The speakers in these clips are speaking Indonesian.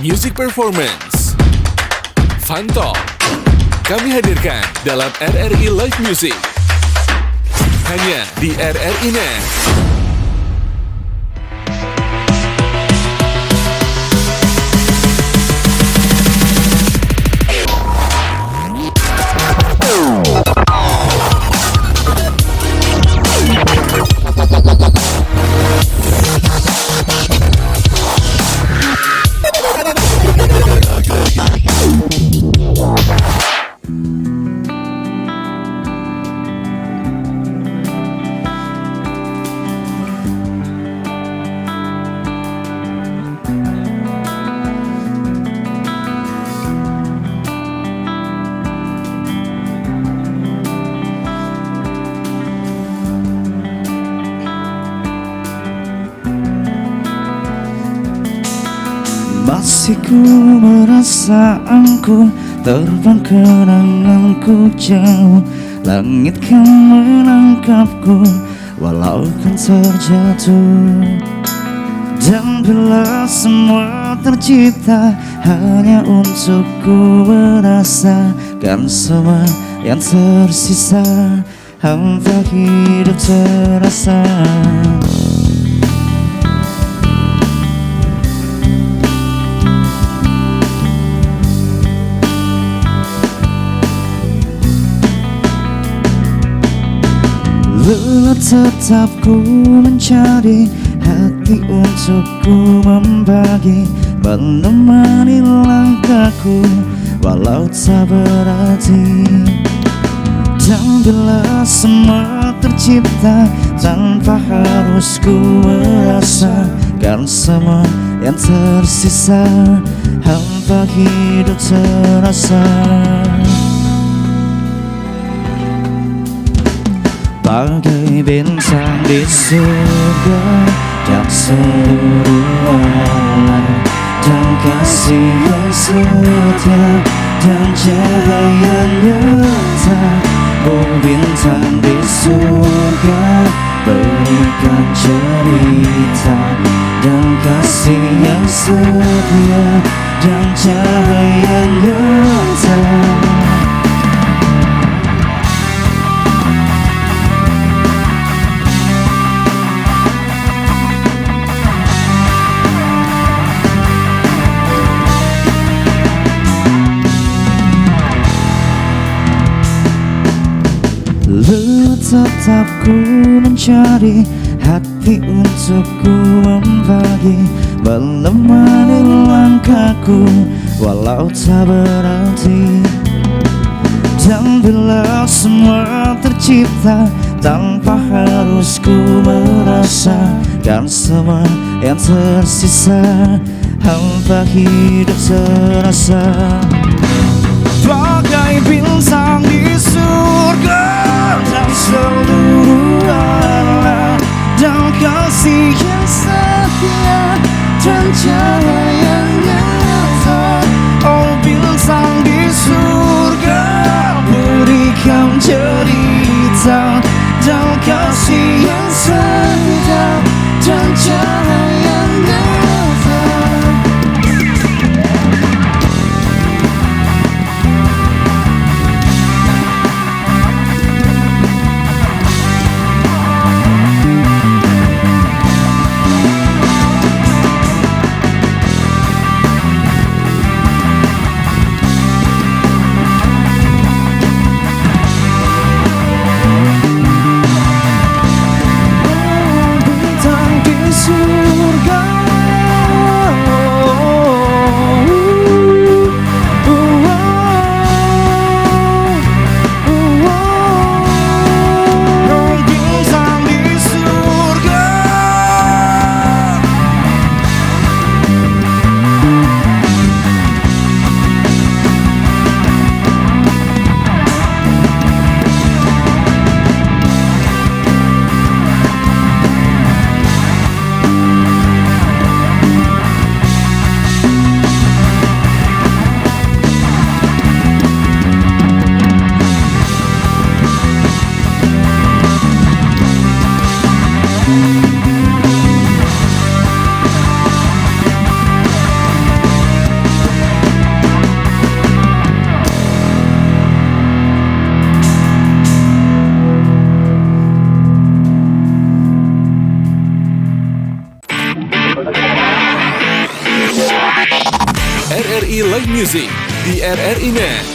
Music Performance, Fun Talk, kami hadirkan dalam RRI Live Music. Hanya di RRI Net. Masih ku merasa angkuh, terbang kenanganku jauh. Langit kan menangkapku, walau kan terjatuh. Dan bila semua tercipta hanya untukku merasakan semua yang tersisa, hampa hidup terasa. Tetap ku mencari hati untukku membagi, menemani langkahku walau tak berarti. Dan bila semua tercipta tanpa harus ku merasakan semua yang tersisa, hampa hidup terasa. Bagai bintang di surga dan seluruh alam, dan kasih yang setia dan cahaya nyata. Oh bintang di surga, berikan cerita dan kasih yang setia dan cahaya nyata. Tetap ku mencari hati untukku membagi, menemani langkahku walau tak berarti. Dan bila semua tercipta tanpa harus ku merasakan semua yang tersisa, hampa hidup terasa. Bagai bintang di surga dan seluruh alam, dan kasih yang setia dan cahaya nyata. Oh bintang di surga, berikan cerita dan kasih yang setia dan cahaya nyata. RRI Live Music di RRI Net.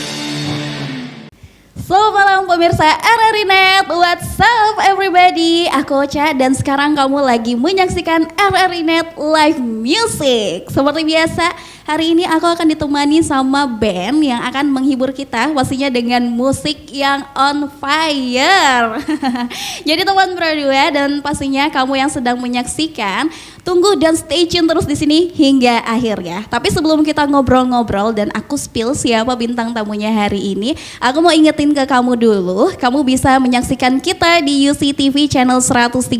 Selamat malam pemirsa RRI Net, what's up everybody? Aku Ocha dan sekarang kamu lagi menyaksikan RRI Net Live Music. Seperti biasa, hari ini aku akan ditemani sama band yang akan menghibur kita pastinya dengan musik yang on fire. Jadi teman berdua dan pastinya kamu yang sedang menyaksikan, tunggu dan stay tune terus di sini hingga akhir ya. Tapi sebelum kita ngobrol-ngobrol dan aku spill siapa bintang tamunya hari ini, aku mau ingetin ke kamu dulu, kamu bisa menyaksikan kita di UCTV channel 130,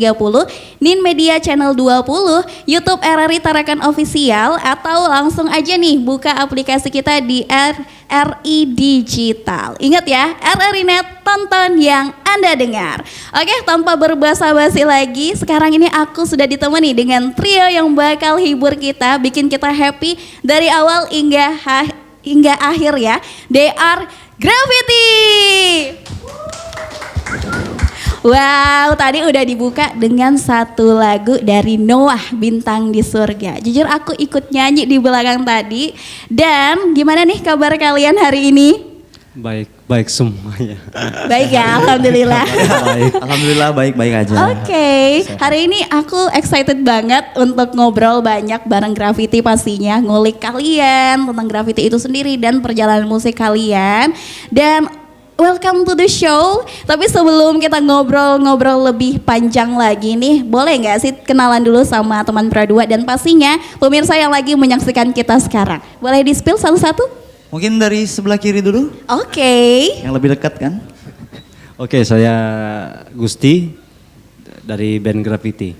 Nin Media channel 20, YouTube RRI Tarakan Official, atau langsung aja nih buka aplikasi kita di RRI Digital. Ingat ya, RRI Net, tonton yang Anda dengar. Oke, tanpa berbasa-basi lagi, sekarang ini aku sudah ditemani dengan trio yang bakal hibur kita, bikin kita happy dari awal hingga akhir ya. They are Gravity. Wow, tadi udah dibuka dengan satu lagu dari Noah, Bintang di Surga. Jujur aku ikut nyanyi di belakang tadi. Dan gimana nih kabar kalian hari ini? Baik semuanya. Baik ya, alhamdulillah. Alhamdulillah baik-baik aja. Oke, hari ini aku excited banget untuk ngobrol banyak bareng Gravity pastinya, ngulik kalian tentang Gravity itu sendiri dan perjalanan musik kalian. Dan welcome to the show. Tapi sebelum kita ngobrol-ngobrol lebih panjang lagi nih, boleh nggak sih kenalan dulu sama teman Pradua dan pastinya pemirsa yang lagi menyaksikan kita sekarang. Boleh di-spill satu-satu? Mungkin dari sebelah kiri dulu, Oke. yang lebih dekat kan? Oke, saya Gusti dari band Gravity.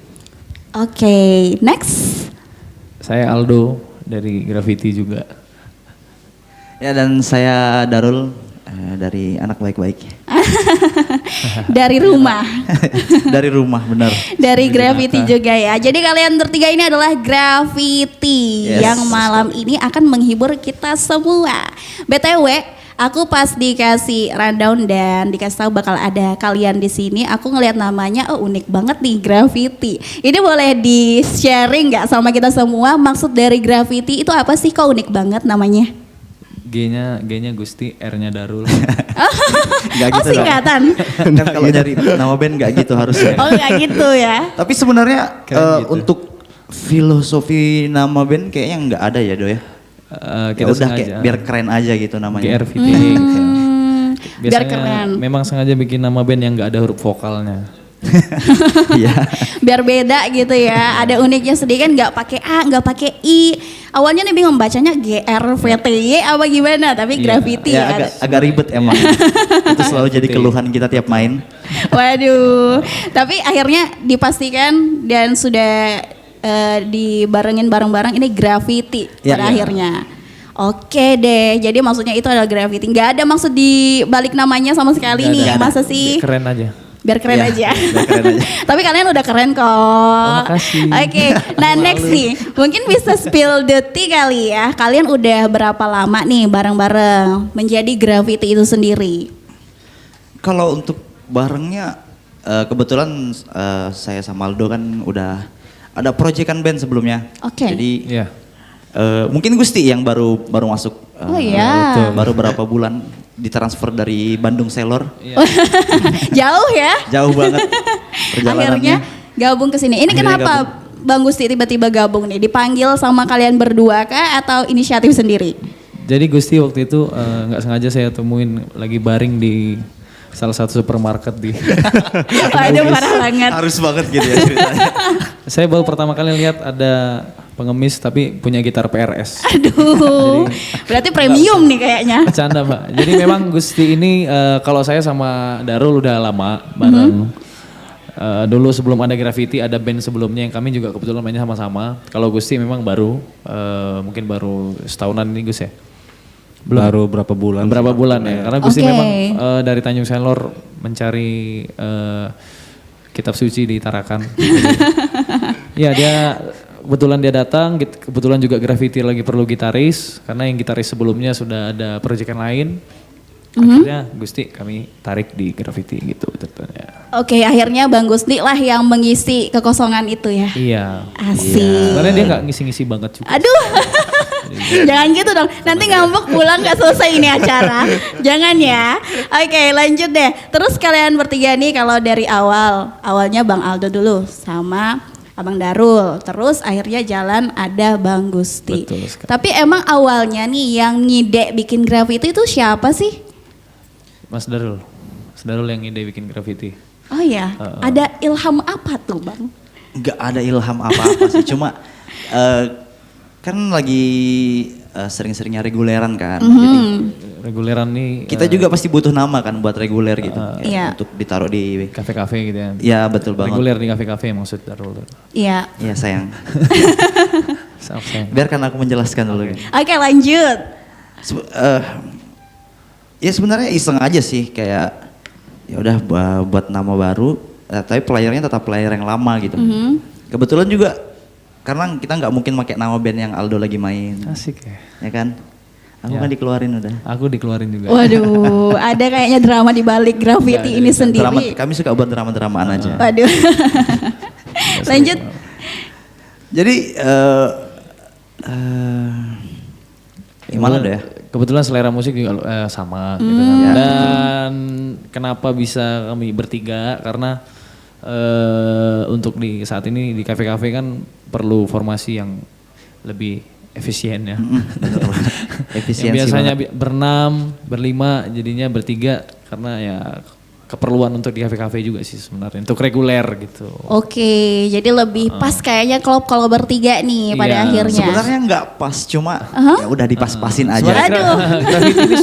Oke, next. Saya Aldo dari Gravity juga. Ya, dan saya Darul dari Anak Baik-Baik. Dari rumah. Dari rumah, benar. Dari Gravity juga ya. Jadi kalian bertiga ini adalah Gravity Yes. yang malam ini akan menghibur kita semua. BTW, aku pas dikasih rundown dan dikasih tahu bakal ada kalian di sini, aku ngelihat namanya, oh unik banget nih Gravity. Ini boleh di-sharing nggak sama kita semua? Maksud dari Gravity itu apa sih? Kok unik banget namanya? G-nya Gusti, R-nya Darul. Nggak Oh gitu dong. singkatan. Kan kalau dari nama band nggak gitu harusnya. Oh nggak gitu ya. Tapi sebenarnya Keren gitu. untuk filosofi nama band kayaknya nggak ada ya, Do ya? Ya Kita udah kayak sengaja biar keren aja gitu namanya. GRVT gitu. Biar Biasanya keren. memang sengaja bikin nama band yang nggak ada huruf vokalnya. Iya. Biar beda gitu ya, ada uniknya sedikit, nggak pakai A, nggak pakai I. Awalnya nih bingung bacanya GRVTY apa gimana, tapi Iya. Gravity Ya agak ribet emang. Itu selalu jadi keluhan kita tiap main. Waduh, tapi akhirnya dipastikan dan sudah dibarengin bareng-bareng ini Gravity Ya, pada ya. akhirnya. Oke deh, jadi maksudnya itu adalah Gravity. Nggak ada maksud di balik namanya sama sekali Nggak nih, ada. masa sih? Keren aja. Biar keren Ya, aja. biar keren aja. Tapi kalian udah keren kok. makasih. Oke, nah next nih, mungkin bisa spill the tea kali ya. Kalian udah berapa lama nih bareng-bareng menjadi Gravity itu sendiri? Kalau untuk barengnya kebetulan saya sama Aldo kan udah ada proyekan band sebelumnya. Oke. Jadi Iya. mungkin Gusti yang baru masuk. Oh iya. Baru berapa bulan ditransfer dari Bandung Selor. Jauh ya? Jauh banget Akhirnya perjalanannya. gabung ke sini. Ini Akhirnya kenapa Bang Gusti tiba-tiba gabung nih? Dipanggil sama kalian berdua kah atau inisiatif sendiri? Jadi Gusti waktu itu nggak sengaja saya temuin lagi baring di salah satu supermarket di. Waduh parah banget. Harus banget gitu ya ceritanya. Saya baru pertama kali lihat ada pengemis tapi punya gitar PRS. Aduh, berarti premium nih kayaknya. Bercanda Mbak. Jadi memang Gusti ini kalau saya sama Darul udah lama bareng. Dulu sebelum ada Gravity ada band sebelumnya yang kami juga kebetulan mainnya sama-sama. Kalau Gusti memang baru, mungkin baru setahunan ini Gus ya? Baru berapa bulan? Berapa bulan ya? Karena Gusti Oke. memang dari Tanjung Selor mencari kitab suci di Tarakan. Ya dia kebetulan dia datang, kebetulan juga Gravity lagi perlu gitaris karena yang gitaris sebelumnya sudah ada proyekan lain. Akhirnya Gusti kami tarik di graffiti gitu tentunya. Oke, akhirnya Bang Gusti lah yang mengisi kekosongan itu ya. Iya. Asik. Sebenarnya dia nggak ngisi-ngisi banget juga. Aduh, jangan gitu dong. Nanti ngambek pulang nggak selesai ini acara. Jangan ya. Oke, lanjut deh. Terus kalian bertiga nih kalau dari awalnya Bang Aldo dulu sama Abang Darul. Terus akhirnya jalan ada Bang Gusti. Betul sekali. Tapi emang awalnya nih yang ngide bikin graffiti itu siapa sih? Mas Darul yang ide bikin graffiti. Oh iya, ada ilham apa tuh Bang? Nggak ada ilham apa-apa sih, cuma kan lagi sering-seringnya reguleran kan. Jadi Reguleran nih kita juga pasti butuh nama kan buat reguler gitu. Iya. Untuk ditaruh di kafe-kafe gitu ya. Ya betul banget. Reguler di kafe-kafe maksud Darul. Iya. Iya sayang. Sayang. Biarkan aku menjelaskan dulu. Oke, lanjut. Ya sebenarnya iseng aja sih, kayak ya udah buat nama baru, tapi playernya tetap player yang lama gitu. Kebetulan juga karena kita nggak mungkin pakai nama band yang Aldo lagi main, Asik ya. ya kan? Aku Ya. kan dikeluarin udah. Aku dikeluarin juga. Waduh, ada kayaknya drama di balik graffiti ini sendiri. Kami suka buat drama-dramaan aja. Waduh. Lanjut. Jadi gimana deh? Kebetulan selera musik juga sama gitu kan. Dan kenapa bisa kami bertiga karena untuk di saat ini di kafe-kafe kan perlu formasi yang lebih efisien ya. Efisiensi Yang biasanya banget. berenam, berlima jadinya bertiga karena ya keperluan untuk di kafe-kafe juga sih sebenarnya untuk reguler gitu. Oke, jadi lebih pas kayaknya kalau bertiga nih pada Iya. akhirnya. Sebenarnya nggak pas, cuma ya udah dipas-pasin aja. Sebenarnya Aduh. graffiti ini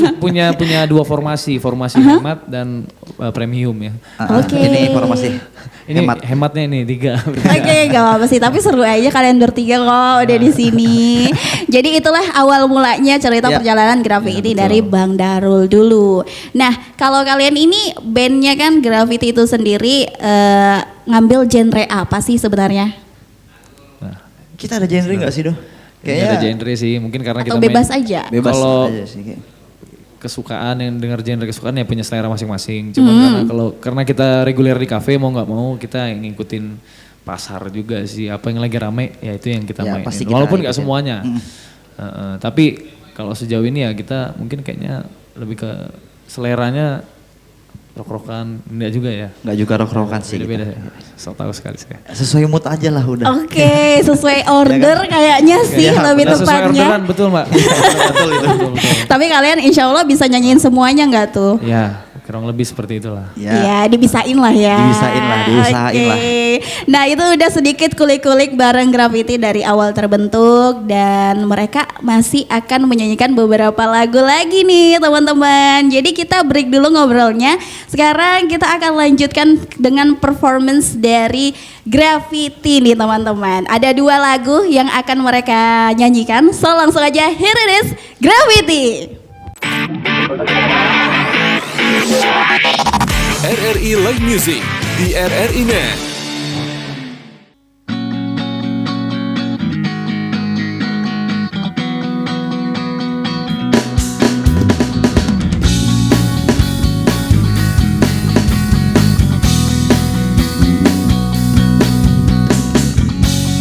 punya dua formasi hemat dan premium ya. Oke. Ini informasi Ini hemat. hematnya ini 3. Oke, gak apa-apa sih. Tapi seru aja kalian bertiga kok udah di sini. Jadi itulah awal mulanya cerita Ya. perjalanan graffiti Ya, betul. dari Bang Darul dulu. Nah, kalau kalian ini bandnya kan graffiti itu sendiri ngambil genre apa sih sebenarnya? Kita ada genre nggak sih, Doh? Kayaknya ada genre sih, mungkin karena Atau kita bebas main aja? Bebas Kalau- aja sih. kayak. kesukaan yang dengar genre kesukaan ya punya selera masing-masing. Cuman karena kita reguler di kafe mau nggak mau kita yang ngikutin pasar juga sih. Apa yang lagi rame ya itu yang kita Ya, mainin. pasti kita Walaupun nggak ikutin. semuanya. Tapi kalau sejauh ini ya kita mungkin kayaknya lebih ke seleranya rock-rockan enggak juga ya. Nggak juga rock-rockan sih. Beda-beda kita. ya. So tahu sekali saya. Sesuai mood aja lah udah. Oke, sesuai order kayaknya sih Ya, lebih Udah sesuai tepatnya. orderan betul Mbak. betul itu. Betul. Tapi kalian insya Allah bisa nyanyiin semuanya nggak tuh? Ya kurang lebih seperti itulah. Ya, dibisain lah ya. Dibisain lah, diusahain Oke. lah. Nah, itu udah sedikit kulik-kulik bareng graffiti dari awal terbentuk dan mereka masih akan menyanyikan beberapa lagu lagi nih, teman-teman. Jadi kita break dulu ngobrolnya. Sekarang kita akan lanjutkan dengan performance dari graffiti nih, teman-teman. Ada 2 lagu yang akan mereka nyanyikan. So, langsung aja here it is, Graffiti. RRI Live Music di RRI Net.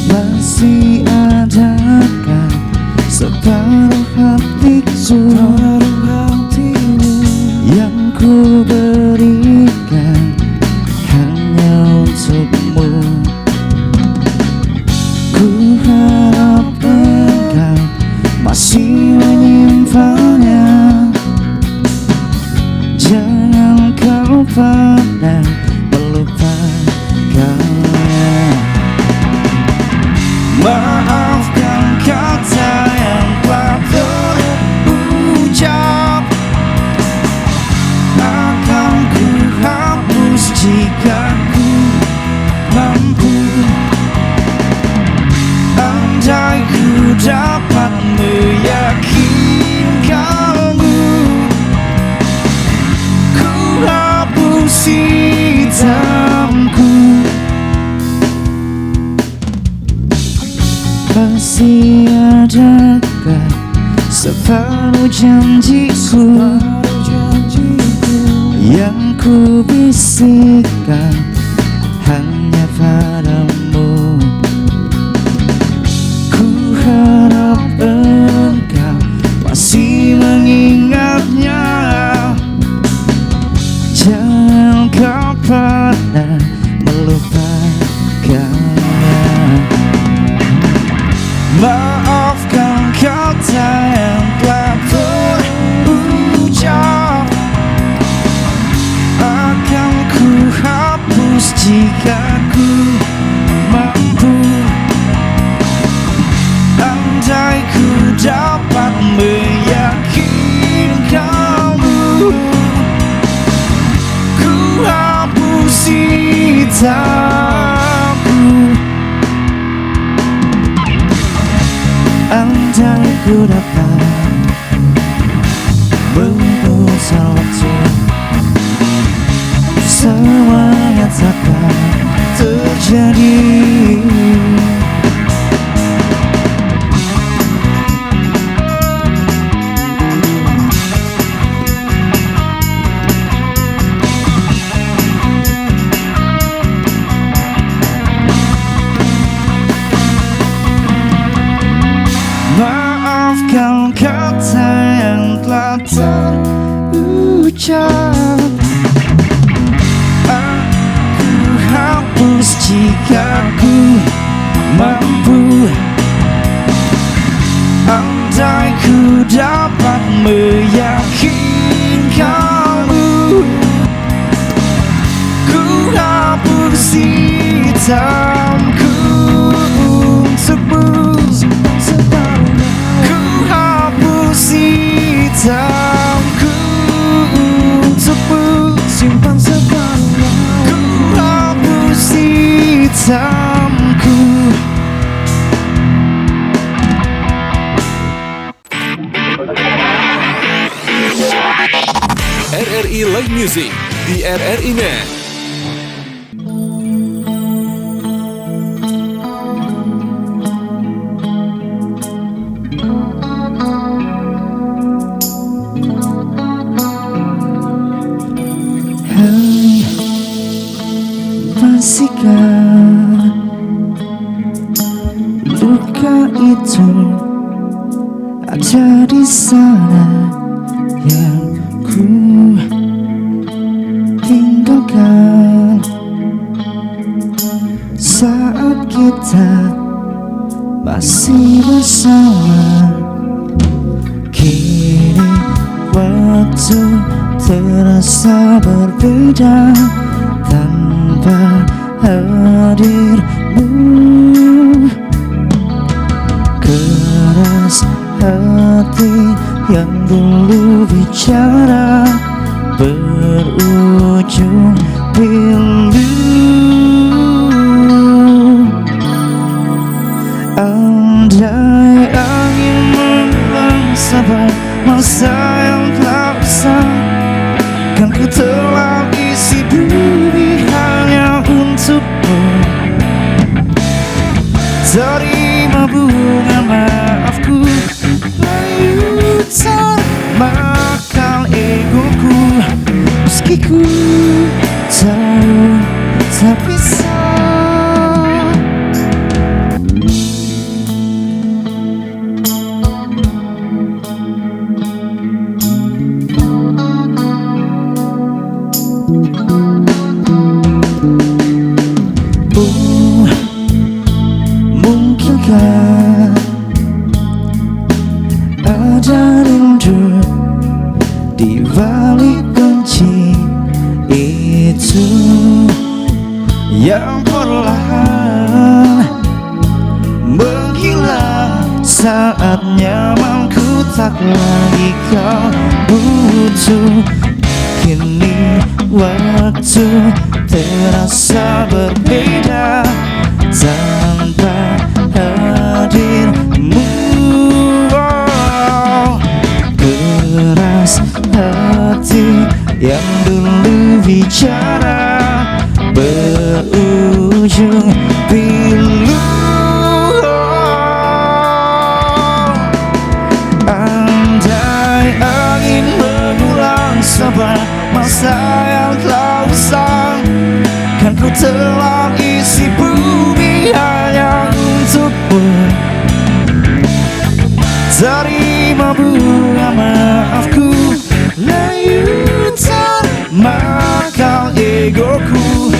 Masih adakah separuh hatiku yang ku berikan hanya untukmu? Ku harap engkau masih menyimpannya. Jangan kau pernah melupakannya. Maafkan kata yang telah terucap, akan ku hapus jika ku mampu. Andai ku dapat meyakinkanmu, ku hapus hitamku. Masih adakah separuh janjiku yang ku bisikkan hanya padamu. Ku harap engkau masih mengingatnya. Jangan kau pernah melupakannya. Maafkan kata yang telah terucap, akan ku hapus jika ku mampu. Andai ku dapat meyakinkanmu, ku hapus hitamku. Andai ku dapat memutar waktu, semuanya takkan terjadi. Maafkan kata yang telah terucap, aku hapus jika ku mampu. Andai ku dapat meyakinkanmu, ku hapus hitamku untukmu. Ku hapus hitamku untukmu, simpan separuh. Ku hapus hitamku. RRI Live Music di RRI Net. Hai, masihkah luka itu ada di sana yang ku tinggalkan saat kita masih bersama? Kini waktu terasa berbeda tanpa hadirmu. Keras hati yang dulu bicara berujung pilu. Andai angin mengulang sabar masa yang tak usah, kan ku telah isi bumi hanya untukmu. Terima bunga maafku, layutan makan egoku. Meski ku tahu tak bisa. Mungkinkah ada rindu di balik benci itu yang perlahan menghilang saat nyamanku tak lagi kau butuh. Kini waktu terasa berbeda tanpa hadirmu. Oh, keras hati yang dulu bicara berujung pilu. Andai angin mengulang sabar masa telah isi bumi hanya untukmu. Terima bunga maafku, layutan makal egoku.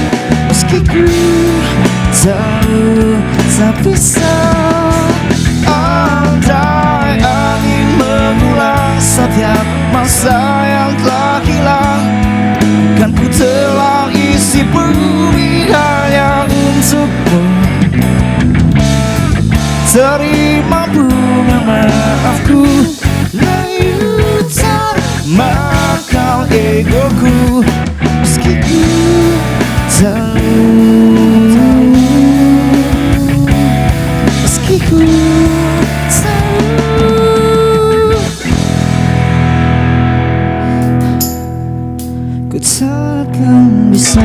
Meski ku tahu tak bisa, andai angin mengulang setiap masa yang telah hilang, kan ku telah isi bumi hanya untukmu. Terima bunga maafku, layutan makal egoku. Meski ku tahu, meski ku tahu, ku takkan bisa.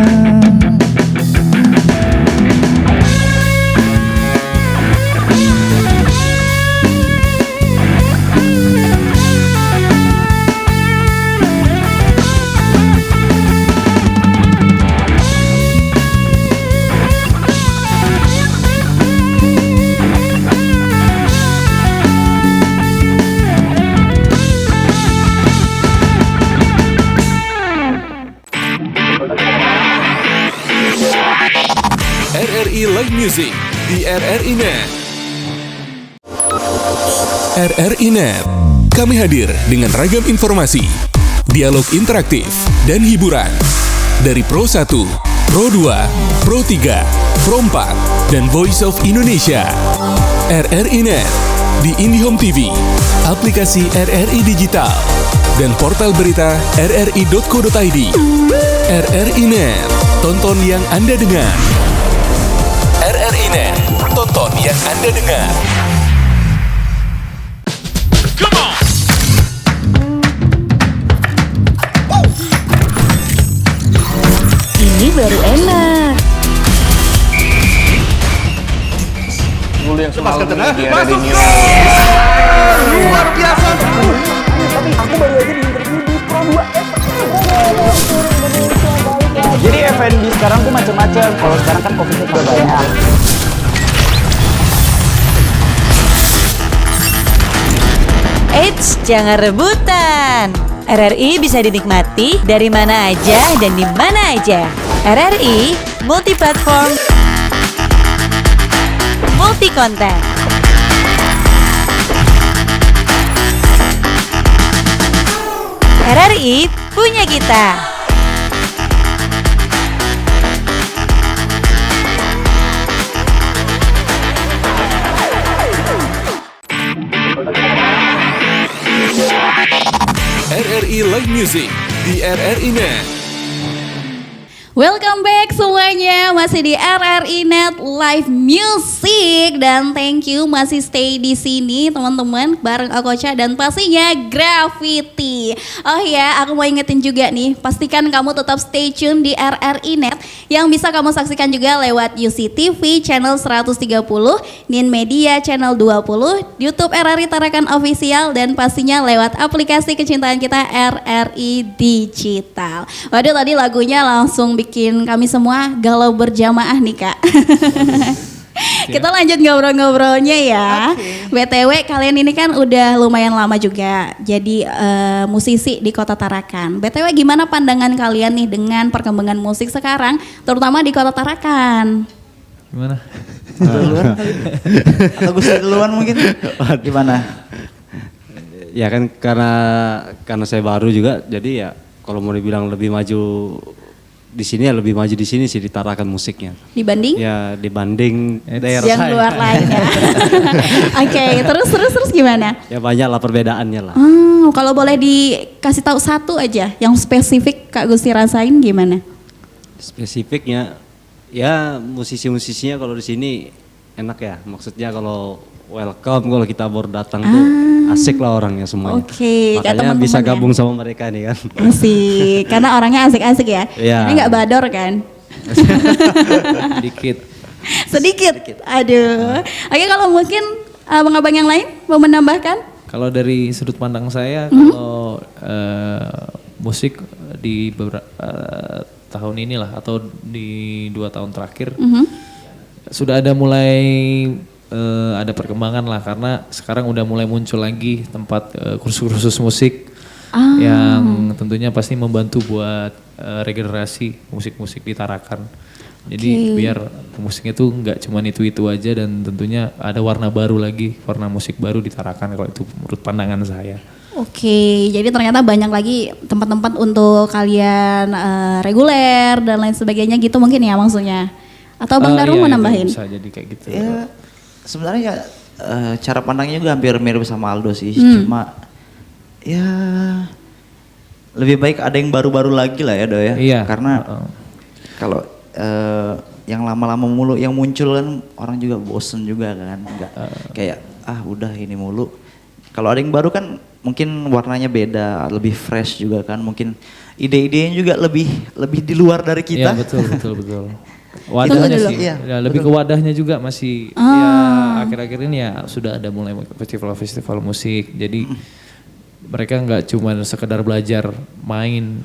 RRI Live Music di RRI Net. RRI Net, kami hadir dengan ragam informasi, dialog interaktif, dan hiburan. Dari Pro 1, Pro 2, Pro 3, Pro 4, dan Voice of Indonesia. RRI Net di IndiHome TV, aplikasi RRI Digital, dan portal berita rri.co.id. RRI Net, tonton yang Anda dengar. RRI Net, tonton yang Anda dengar. Ini baru enak. Dulu yang semalam di RRI News. Luar biasa. Aku baru aja di interview di Pro 2 Jadi F&B sekarang tuh macam-macam. Kalau sekarang kan Coffee udah banyak. Eits, jangan rebutan. RRI bisa dinikmati dari mana aja dan di mana aja. RRI multi platform, multi konten. RRI punya kita. RRI Live Music di RRI Net. Welcome back semuanya, masih di RRI Net Live Music dan thank you masih stay di sini teman-teman bareng Akocha dan pastinya Gravity. Oh ya, aku mau ingetin juga nih, pastikan kamu tetap stay tune di RRI Net yang bisa kamu saksikan juga lewat UCTV channel 130, Nin Media channel 20, YouTube RRI Tarakan Official dan pastinya lewat aplikasi kecintaan kita RRI Digital. Waduh, tadi lagunya langsung bikin kami semua galau berjamaah nih Kak. Kita lanjut ngobrol-ngobrolnya ya. BTW kalian ini kan udah lumayan lama juga jadi musisi di Kota Tarakan. BTW gimana pandangan kalian nih dengan perkembangan musik sekarang terutama di Kota Tarakan? Gimana? Atau Gusti duluan mungkin? Gimana? Ya kan karena saya baru juga, jadi ya kalau mau dibilang lebih maju di sini ya lebih maju di sini sih di Tarakan musiknya. Dibanding? Ya dibanding daerah yang saya. luar lainnya. Oke, terus gimana? Ya banyak lah perbedaannya lah. Kalau boleh dikasih tahu satu aja yang spesifik Kak Gusti rasain gimana? Spesifiknya ya musisi-musisinya kalau di sini enak ya. Maksudnya kalau welcome kalau kita baru datang tuh asik lah orangnya semuanya. Oke, kayak makanya teman-teman bisa ya. gabung sama mereka nih kan. Asik, karena orangnya asik-asik ya. Iya. Ini nggak bador kan? Sedikit. Aduh. Oke, kalau mungkin abang-abang yang lain mau menambahkan? Kalau dari sudut pandang saya, kalau musik di beberapa tahun inilah atau di 2 tahun terakhir sudah ada mulai ada perkembangan lah karena sekarang udah mulai muncul lagi tempat kursus-kursus musik yang tentunya pasti membantu buat regenerasi musik-musik di Tarakan. Jadi biar musiknya tuh nggak cuma itu aja dan tentunya ada warna baru lagi, warna musik baru di Tarakan kalau itu menurut pandangan saya. Oke, jadi ternyata banyak lagi tempat-tempat untuk kalian reguler dan lain sebagainya gitu mungkin ya maksudnya. Atau Bang Daru mau nambahin? Bisa jadi kayak gitu. Ya sebenarnya ya cara pandangnya juga hampir mirip sama Aldo sih, cuma ya lebih baik ada yang baru-baru lagi lah ya Do ya. Iya. Karena kalau yang lama-lama mulu yang muncul kan orang juga bosen juga kan, nggak kayak udah ini mulu. Kalau ada yang baru kan mungkin warnanya beda, lebih fresh juga kan, mungkin ide-idenya juga lebih di luar dari kita. Iya betul. Wadahnya sih, ya, lebih ke wadahnya juga masih ya akhir-akhir ini ya sudah ada mulai festival-festival musik. Jadi mereka nggak cuma sekedar belajar main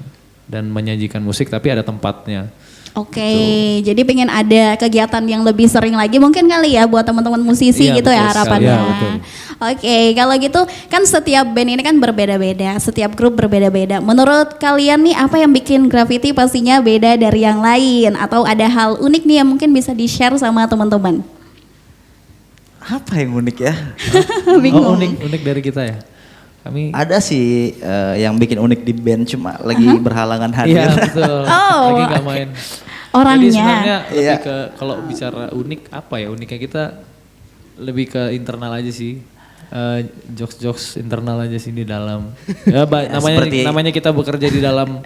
dan menyajikan musik tapi ada tempatnya. Oke, jadi pengen ada kegiatan yang lebih sering lagi mungkin kali ya buat teman-teman musisi gitu ya harapannya. Iya, betul. Oke, kalau gitu kan setiap band ini kan berbeda-beda, setiap grup berbeda-beda. Menurut kalian nih apa yang bikin Gravity pastinya beda dari yang lain? Atau ada hal unik nih yang mungkin bisa di-share sama teman-teman? Apa yang unik ya? Bingung. Unik dari kita ya. Kami Ada sih yang bikin unik di band cuma lagi berhalangan hadir. Iya betul. Lagi nggak main. Orangnya. Jadi sebenarnya lebih ke kalau bicara unik apa ya, uniknya kita lebih ke internal aja sih. Jokes-jokes internal aja sih di dalam. Ya, namanya kita bekerja di dalam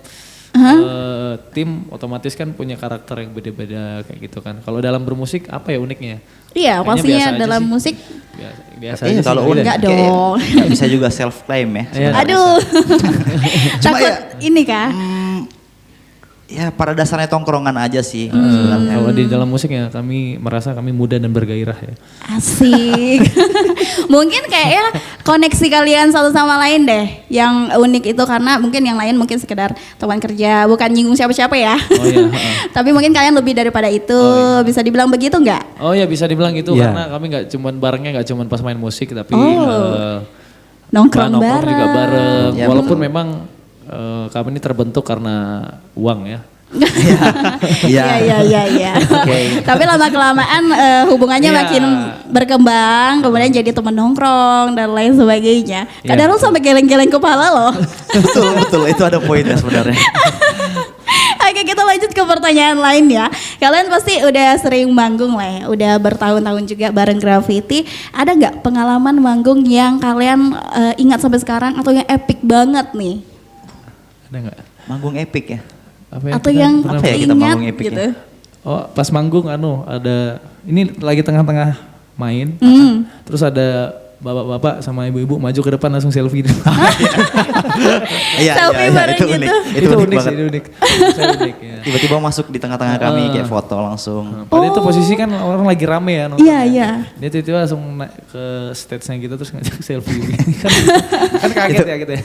tim, otomatis kan punya karakter yang beda-beda kayak gitu kan. Kalau dalam bermusik apa ya uniknya? Iya, Kayaknya pastinya biasa aja dalam sih. musik Biasa Iya aja kalau sih. unik Enggak kayak dong. nggak bisa juga self claim ya. Iya. sebenarnya. Aduh. Cuma Takut ya, ini kah? Ya pada dasarnya tongkrongan aja sih sebenarnya. Kalau di dalam musik ya kami merasa kami muda dan bergairah ya. Asik. Mungkin kayaknya koneksi kalian satu sama lain deh. Yang unik itu karena mungkin yang lain mungkin sekedar teman kerja, bukan nyinggung siapa-siapa ya. Oh iya. Tapi mungkin kalian lebih daripada itu. Bisa dibilang begitu nggak? Oh ya bisa dibilang gitu Iya. karena kami nggak cuman barengnya nggak cuman pas main musik tapi Nongkrong nongkrong juga bareng. Ya, Walaupun memang kami ini terbentuk karena uang ya. Iya. Tapi lama kelamaan hubungannya Iya. makin berkembang, kemudian jadi teman nongkrong dan lain sebagainya. Iya, Kadang lu sampai geleng-geleng kepala loh. betul itu ada poinnya sebenarnya. Oke, kita lanjut ke pertanyaan lain ya. Kalian pasti udah sering manggung lah ya, udah bertahun-tahun juga bareng Gravity. Ada nggak pengalaman manggung yang kalian ingat sampai sekarang atau yang epic banget nih? Ada nggak? Manggung epic ya. Apa Atau kita yang pernah- apa ya kita ingat manggung epic gitu? ya? Oh pas manggung ada ini lagi tengah-tengah main. Terus ada bapak-bapak sama ibu-ibu maju ke depan langsung selfie. Selfie bareng itu gitu. unik. Itu Itu unik unik banget. sih, itu unik. Saya unik ya. Tiba-tiba masuk di tengah-tengah kami kayak foto langsung. Padahal itu posisi kan orang lagi rame ya nontonnya. Iya. Dia tiba-tiba langsung naik ke stage-nya gitu terus ngajak selfie. kan kaget ya gitu ya.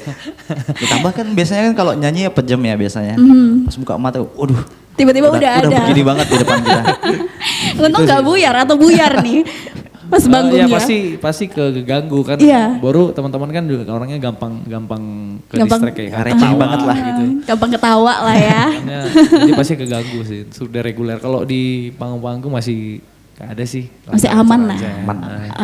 Ditambah kan biasanya kan kalau nyanyi ya pejam ya biasanya. Pas buka mata, waduh. Tiba-tiba udah ada. begini banget di depan kita. Untung nggak buyar atau buyar nih pas banggungnya. Ya pasti keganggu kan. Iya. Baru teman-teman kan juga orangnya gampang ke Gampang- distract kayak Receh ketawa banget lah gitu. Gampang ketawa lah ya. Makanya, jadi pasti keganggu sih. Sudah reguler. Kalau di panggung-panggung masih gak ada sih. Masih aman lah. Aman.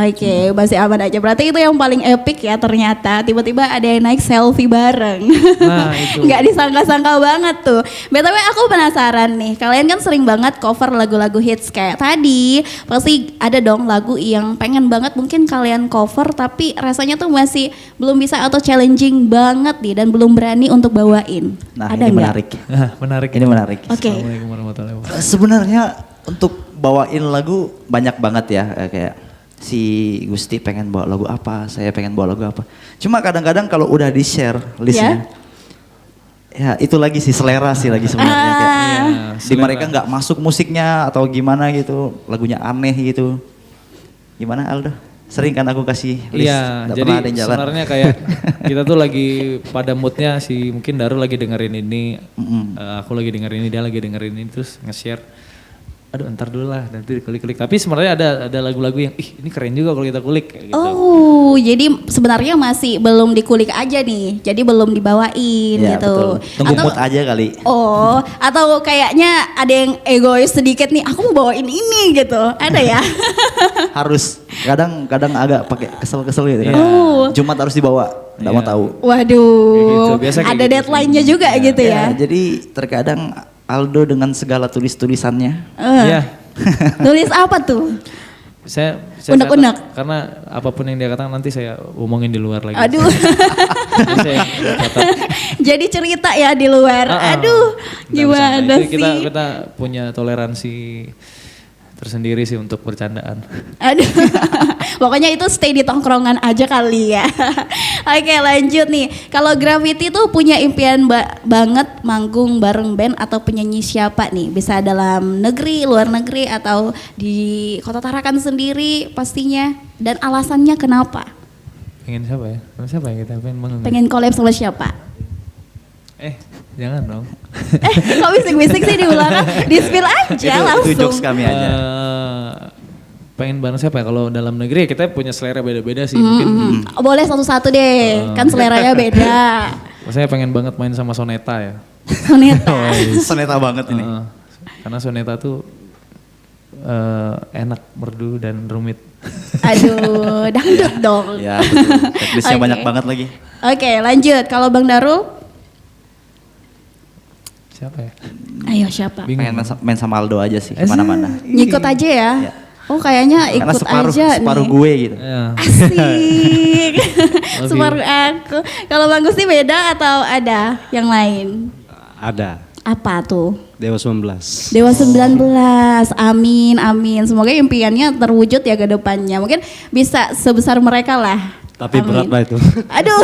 Oke, masih aman aja. Berarti itu yang paling epic ya ternyata. Tiba-tiba ada yang naik selfie bareng. Nah, itu. Nggak disangka-sangka banget tuh. BTW aku penasaran nih. Kalian kan sering banget cover lagu-lagu hits kayak tadi. Pasti ada dong lagu yang pengen banget mungkin kalian cover tapi rasanya tuh masih belum bisa atau challenging banget nih dan belum berani untuk bawain. Nah ada ini nggak? menarik. Nah, menarik. Ini menarik. Oke. Assalamualaikum warahmatullahi wabarakatuh. Sebenarnya untuk bawain lagu banyak banget ya, kayak si Gusti pengen bawa lagu apa, saya pengen bawa lagu apa. Cuma kadang-kadang kalau udah di share listnya, ya itu lagi sih selera sih lagi sebenarnya. Kayak, di selera. mereka nggak masuk musiknya atau gimana gitu, lagunya aneh gitu. Gimana Aldo? Sering kan aku kasih list, Iya, nggak jadi pernah ada yang jalan. sebenarnya kayak kita tuh lagi pada moodnya si mungkin Daru lagi dengerin ini, aku lagi dengerin ini, dia lagi dengerin ini, terus nge-share. Aduh, ntar dulu lah, nanti dikulik-kulik. Tapi sebenarnya ada lagu-lagu yang, ih ini keren juga kalau kita kulik. Kayak gitu. Oh, jadi sebenarnya masih belum dikulik aja nih, jadi belum dibawain Ya, gitu. betul. Tunggu mood aja kali. Oh, atau kayaknya ada yang egois sedikit nih, aku mau bawain ini gitu, ada ya? Harus. Kadang agak pakai kesel-kesel gitu kan. Oh. Jumat harus dibawa, nggak mau tahu. Waduh, gitu, biasa kayak ada gitu deadline-nya juga gitu ya? Jadi terkadang Aldo dengan segala tulisannya. Iya. Tulis apa tuh? Saya Unek-unek. catat, karena apapun yang dia katakan nanti saya omongin di luar lagi. Aduh. Jadi saya catat. Jadi cerita ya di luar. Aduh, Nggak gimana bercanda. Itu sih? kita punya toleransi tersendiri sih untuk bercandaan. Aduh, pokoknya itu stay di tongkrongan aja kali ya. Oke, lanjut nih. Kalau Gravity tuh punya impian banget manggung bareng band atau penyanyi siapa nih? Bisa dalam negeri, luar negeri, atau di Kota Tarakan sendiri pastinya. Dan alasannya kenapa? Pengen siapa ya? Pengen siapa ya kita pengen manggung? Pengen collab sama siapa? Jangan dong. Kok bisik-bisik sih di belakang? Di-spill aja Itu langsung. jokes kami aja. Pengen bareng siapa ya? Kalau dalam negeri kita punya selera beda-beda sih. Mungkin Boleh satu-satu deh, kan seleranya beda. saya pengen banget main sama Soneta ya. Soneta. Soneta banget ini. Karena Soneta tuh enak, merdu dan rumit. Aduh, dangdut dong. Ya, betul. Checklistnya Oke. banyak banget lagi. Oke, lanjut. Kalau Bang Darul? Siapa ya? Ayo siapa? Bingung. Pengen main sama Aldo aja sih, kemana-mana. Ngikut aja ya? Ya. Oh kayaknya Karena ikut separuh aja nih. gue gitu. Ya. Asik. Separuh aku. Kalau Bang Gusti beda atau ada yang lain? Ada. Apa tuh? Dewa 19. Dewa 19, amin, amin. Semoga impiannya terwujud ya ke depannya. Mungkin bisa sebesar mereka lah. Tapi Amin. berat lah itu. Aduh,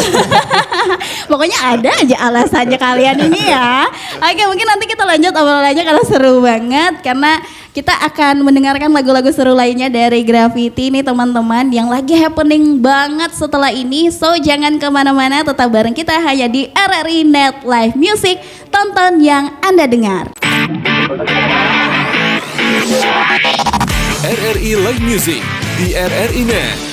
pokoknya ada aja alasannya kalian ini ya. Oke, mungkin nanti kita lanjut obrolannya karena seru banget. Karena kita akan mendengarkan lagu-lagu seru lainnya dari Gravity nih teman-teman. Yang lagi happening banget setelah ini. So jangan kemana-mana, tetap bareng kita hanya di RRI Net Live Music. Tonton yang Anda dengar. RRI Live Music di RRI Net.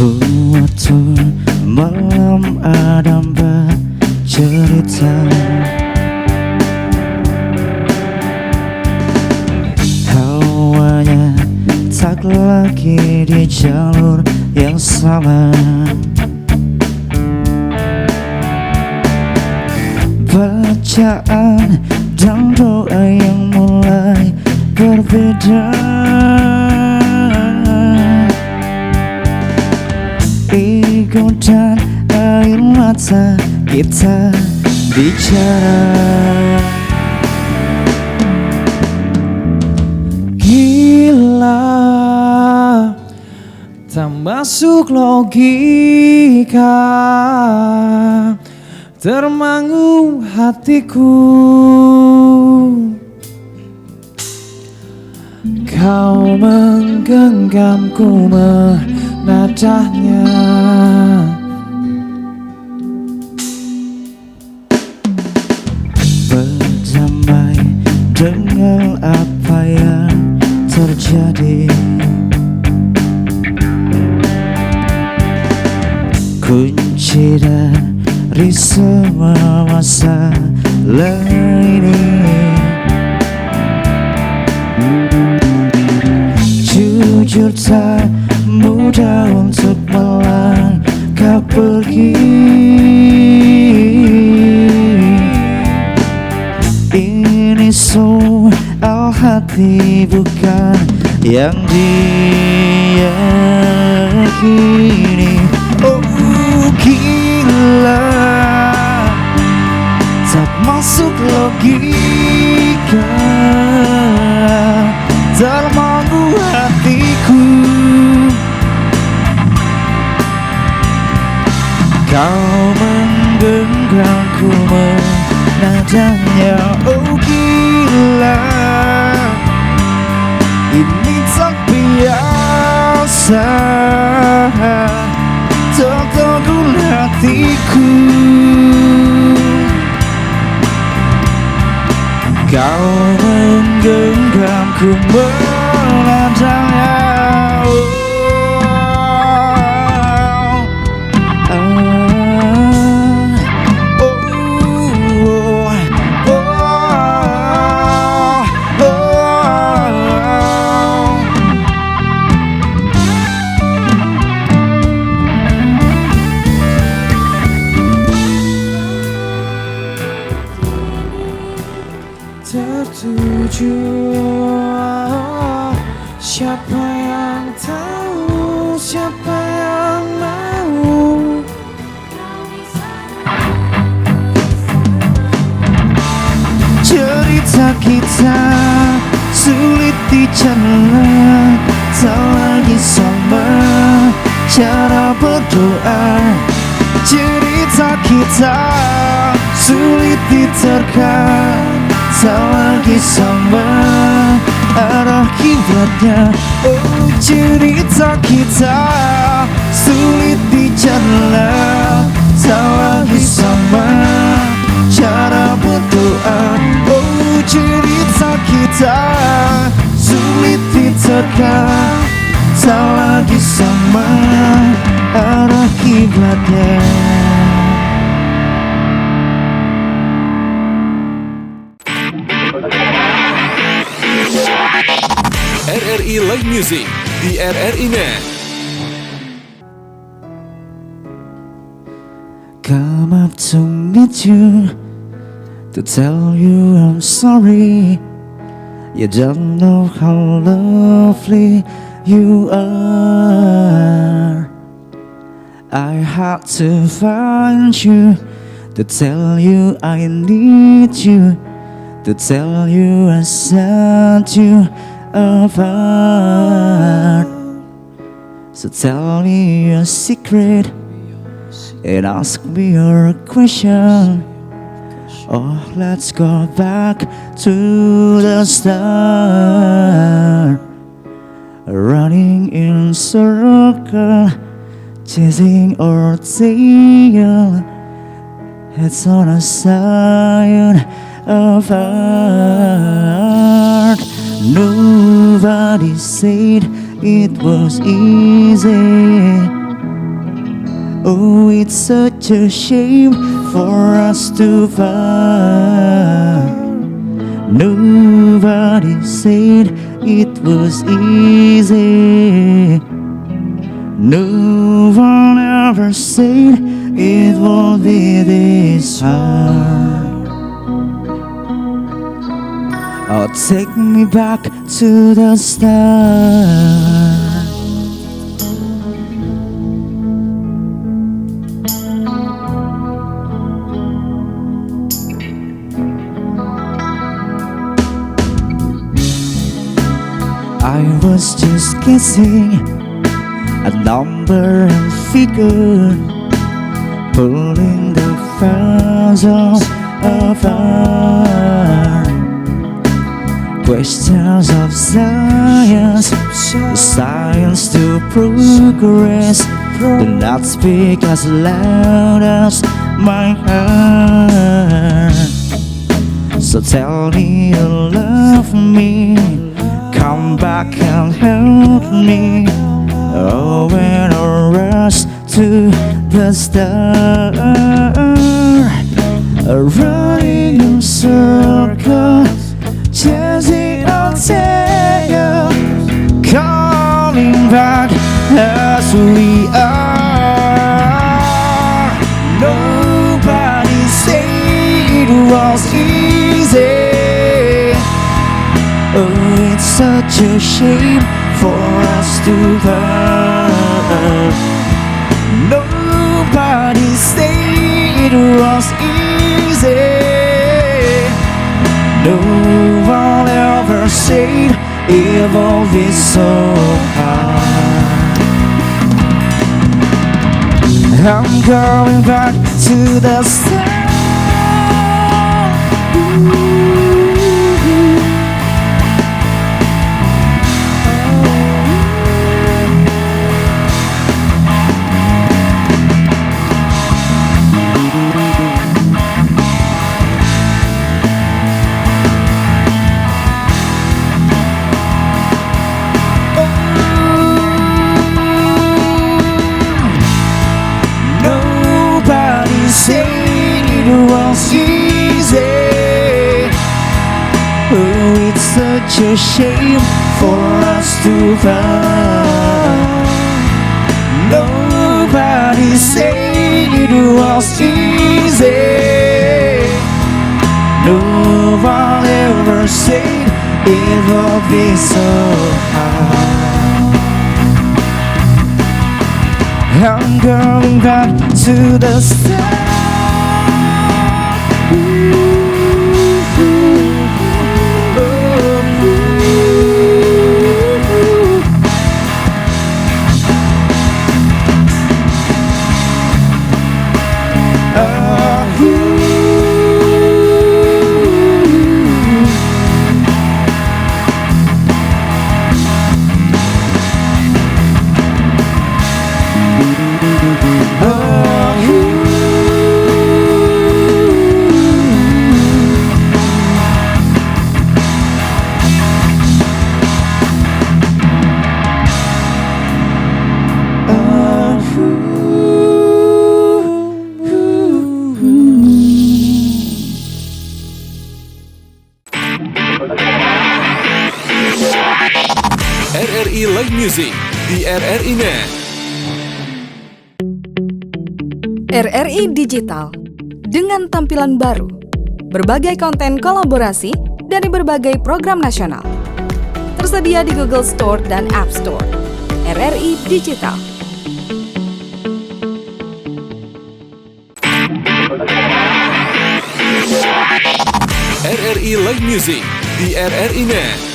Suatu malam ada bercerita, hawanya tak lagi di jalur yang sama. Bacaan dan doa yang mulai berbeda. Ego dan air mata kita bicara. Gila, tak masuk logika, termangu hatiku. Kau menggenggamku menadahnya. Berdamai dengan apa yang terjadi. Kunci dari semua masalah ini, jujur tak mudah untuk melangkah pergi. Ini soal hati bukan yang diyakini. Oh gila, tak masuk logika termangu hatiku. Kau menggenggamku menadanya, oh gila, ini tak biasa, tertegun hatiku. Kau menggenggamku menadanya, tertuju. Siapa yang tahu, siapa yang mau? Cerita kita sulit dicerna, tak lagi sama cara berdoa. Cerita kita sulit diterka, tak lagi sama arah kiblatnya. Oh, cerita kita sulit dicerna, tak lagi sama cara berdoa. Oh, cerita kita sulit diterka, tak lagi sama arah kiblatnya. RRI Live Music di RRI Net. Come up to meet you, to tell you I'm sorry. You don't know how lovely you are. I had to find you, to tell you I need you, to tell you I set you apart. So tell me your secret and ask me your question. Oh, let's go back to the start. Running in circle, chasing our tail. It's on a sign of art. Nobody said it was easy. Oh, it's such a shame for us to fight. Nobody said it was easy. No one ever said it would be this hard. Oh, take me back to the start. I was just guessing a number and figure, pulling the puzzle apart. Questions of science, science to progress. Do not speak as loud as my heart. So tell me you love me, come back and help me. Oh, when I rush to the start, running in circles, chasing our tail, coming back as we are. Nobody said it was easy. Oh, it's such a shame for us to hurt. Nobody said it was easy. No one ever said it will be so hard. I'm going back to the start. It's such a shame for us to find. Nobody said it was easy. No one ever said it would be so hard. I'm going back to the start. RRI Live Music di RRI Net. RRI Digital dengan tampilan baru, berbagai konten kolaborasi dari berbagai program nasional. Tersedia di Google Store dan App Store. RRI Digital. RRI Live Music di RRI Net.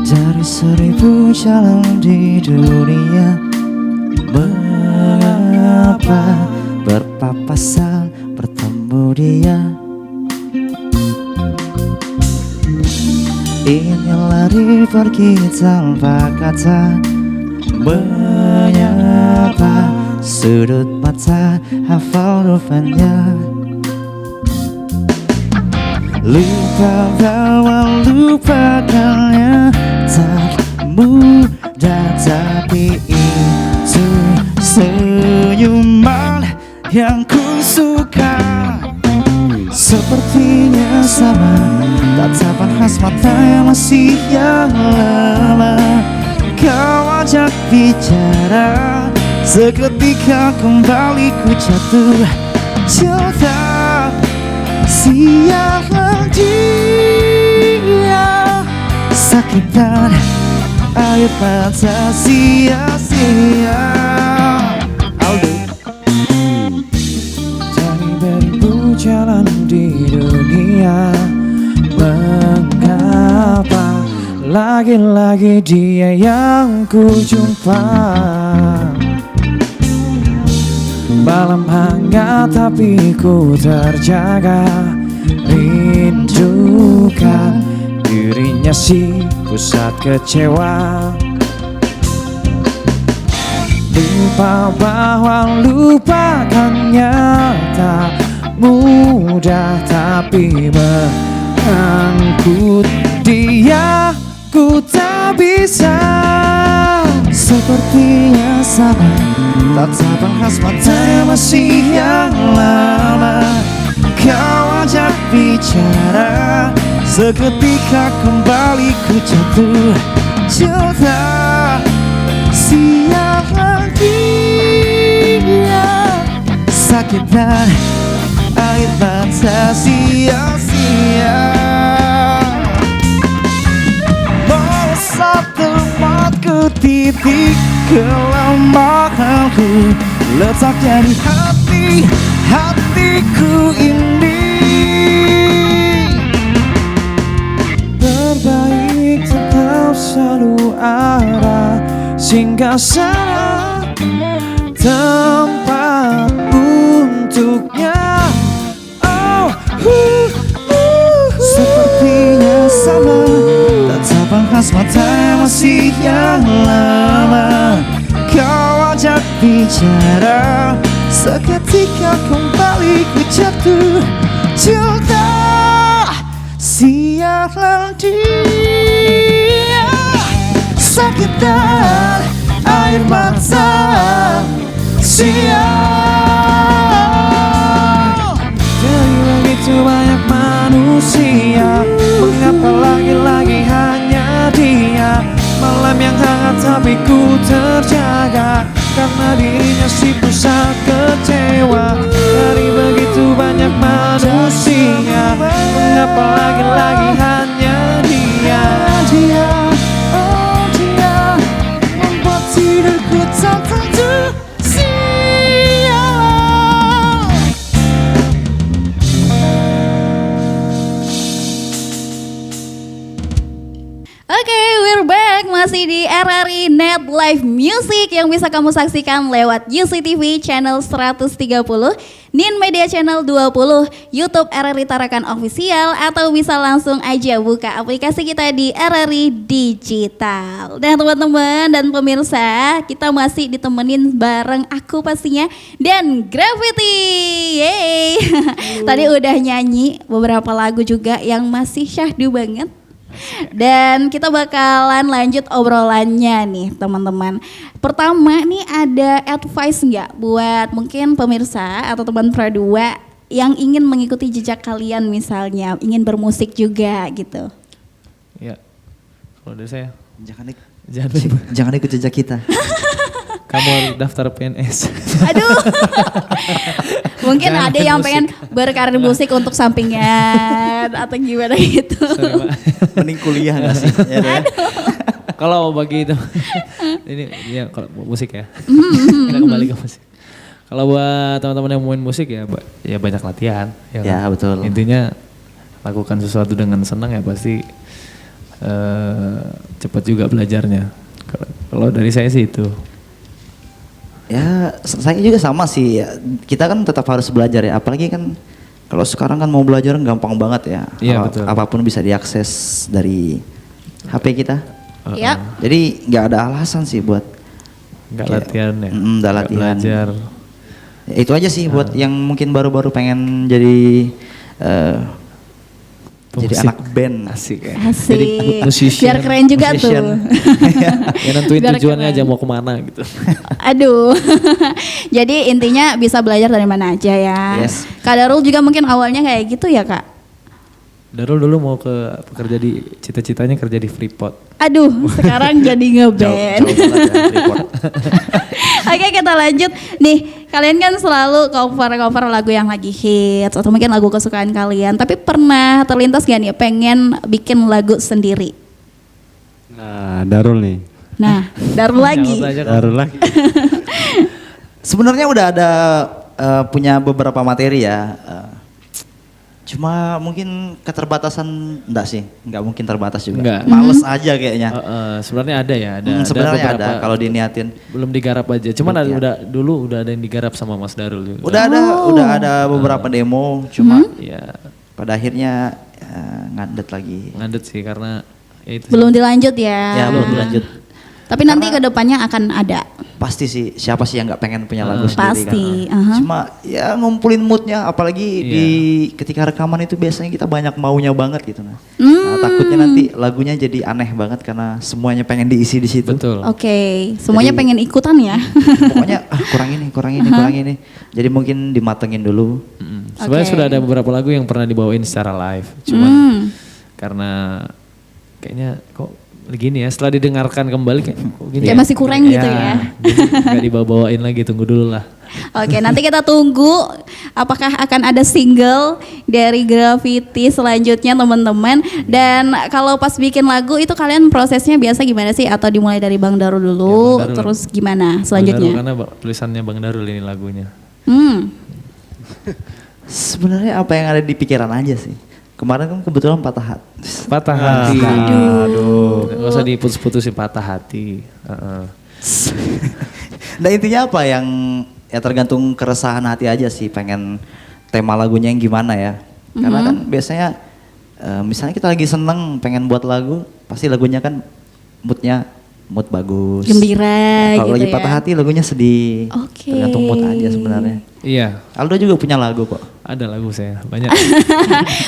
Dari 1000 jalan di dunia, mengapa berpapasan bertemu dia? Ingin lari pergi tanpa kata, menyapa sudut mata, hafal rupanya. Lupa bahwa lupakannya tak mudah, tapi itu senyuman yang ku suka. Sepertinya sama tatapan khas mata yang masih yang lama. Kau ajak bicara, seketika kembali ku jatuh cinta. Siaplah dia, sakitan air mata sia-sia. Aldo. Dari beribu jalan di dunia, mengapa lagi-lagi dia yang ku jumpa? Malam hangat tapi ku terjaga, rindukan dirinya si pusat kecewa. Lupa bahwa lupakannya tak mudah, tapi mengangkut dia ku tak bisa. Sepertinya sama tatapan khas mata yang masih yang lama. Kau ajak bicara, seketika kembali ku jatuh cinta. Siaplah dia, sakitan air mata sia-sia. Melesat tempatku, titik kelemahanku, letaknya di hatiku ini. Terbaik tetap selalu ada singgah sana, tempat untuknya. Sepertinya sama, tatapan khas mata masih yang lama. Kau ajak bicara, seketika kembali ku jatuh cinta. Siaran dia, sakitan air mata sial. Dari begitu banyak manusia, mengapa lagi-lagi hanya dia? Malam yang hangat tapi ku terjaga, karena dirinya si pusat kecewa. Dari begitu banyak manusia, mengapa lagi-lagi hanya dia? Dia, oh dia, membuat tidurku tak tentu sial. Oke, we're back masih di RRI Net Live Music yang bisa kamu saksikan lewat UCTV channel 130, Nin Media channel 20, YouTube RRI Tarakan Official, atau bisa langsung aja buka aplikasi kita di RRI Digital. Dan teman-teman dan pemirsa, kita masih ditemenin bareng aku pastinya dan Gravity. Yeay. Tadi udah nyanyi beberapa lagu juga yang masih syahdu banget. Dan kita bakalan lanjut obrolannya nih teman-teman. Pertama nih, ada advice nggak buat mungkin pemirsa atau teman Pradua yang ingin mengikuti jejak kalian, misalnya ingin bermusik juga gitu? Ya, kalau dari saya Jangan ikut jejak kita. kamu harus daftar PNS. Aduh, mungkin ada yang pengen berkarir musik untuk sampingan atau gimana gitu. Mending kuliah gak sih? Ya, Kalau bagi itu, ini ya kalau musik ya, kita kembali ke musik. Kalau buat teman-teman yang mau main musik ya banyak latihan. Ya, betul. Intinya lakukan sesuatu dengan senang ya pasti cepat juga belajarnya. Kalau dari saya sih itu. Ya, saya juga sama sih. Kita kan tetap harus belajar ya. Apalagi kan kalau sekarang kan mau belajar gampang banget ya. Iya, betul. Apapun bisa diakses dari HP kita. Ya. Jadi nggak ada alasan sih buat Nggak latihan ya. Nggak latihan. Belajar. Ya, itu aja sih buat yang mungkin baru-baru pengen jadi anak band. Asik ya. Asik. Jadi musician. Biar keren juga Musician. tuh. Ya nentuin Biar tujuannya keren. aja mau kemana gitu. Aduh. Jadi intinya bisa belajar dari mana aja ya. Yes. Kak Darul juga mungkin awalnya kayak gitu ya Kak? Darul dulu mau kerja di cita-citanya kerja di Freeport. Aduh, sekarang jadi ngeband. Jauh banget ya, Freeport. Oke, kita lanjut. Nih, kalian kan selalu cover lagu yang lagi hits atau mungkin lagu kesukaan kalian. Tapi pernah terlintas gak nih pengen bikin lagu sendiri? Nah, Darul nih. Nah, Darul lagi. Darul lagi. Sebenarnya udah ada punya beberapa materi ya. Cuma mungkin keterbatasan enggak sih, enggak mungkin terbatas juga. Enggak. Males aja kayaknya. Sebenarnya ada ya, Sebenarnya ada beberapa, kalau diniatin. belum digarap aja. Cuman Iya. dulu udah ada yang digarap sama Mas Darul juga. Udah ada beberapa demo, cuma Ya pada akhirnya ngadet lagi. ngandet sih karena ya itu. Belum dilanjut ya. Ya belum lanjut. Tapi nanti ke depannya akan ada. Pasti sih, siapa sih yang nggak pengen punya lagu sendiri Pasti, kan? aha. Cuma ya ngumpulin moodnya, apalagi Iya. ketika rekaman itu biasanya kita banyak maunya banget gitu nah. Hmm. Nah, takutnya nanti lagunya jadi aneh banget karena semuanya pengen diisi di situ. Betul. Oke, semuanya Jadi- pengen ikutan ya. Pokoknya kurang ini. Jadi mungkin dimatengin dulu. Sebenarnya Oke. sudah ada beberapa lagu yang pernah dibawain secara live. Cuman karena kayaknya kok gini ya, setelah didengarkan kembali kayak kok gini Kayak masih kurang gitu ya. Gak dibawa-bawain lagi, tunggu dulu lah. Oke, nanti kita tunggu apakah akan ada single dari Graffiti selanjutnya teman-teman. Dan kalau pas bikin lagu itu kalian prosesnya biasa gimana sih? Atau dimulai dari Bang Darul dulu, Ya, Bang Darul. terus gimana Bang selanjutnya? Darul, karena tulisannya Bang Darul ini lagunya. Sebenarnya apa yang ada di pikiran aja sih. Kemarin kan kebetulan patah hati. Patah hati. Aduh. Gak usah diputus-putusin patah hati. Nah intinya apa yang ya tergantung keresahan hati aja sih, pengen tema lagunya yang gimana ya. Karena kan biasanya misalnya kita lagi seneng pengen buat lagu, pasti lagunya kan mood bagus. Gembira Kalau gitu lagi ya. patah hati lagunya sedih. Oke. Tergantung mood aja sebenarnya. Iya, Aldo juga punya lagu kok. ada lagu saya, banyak.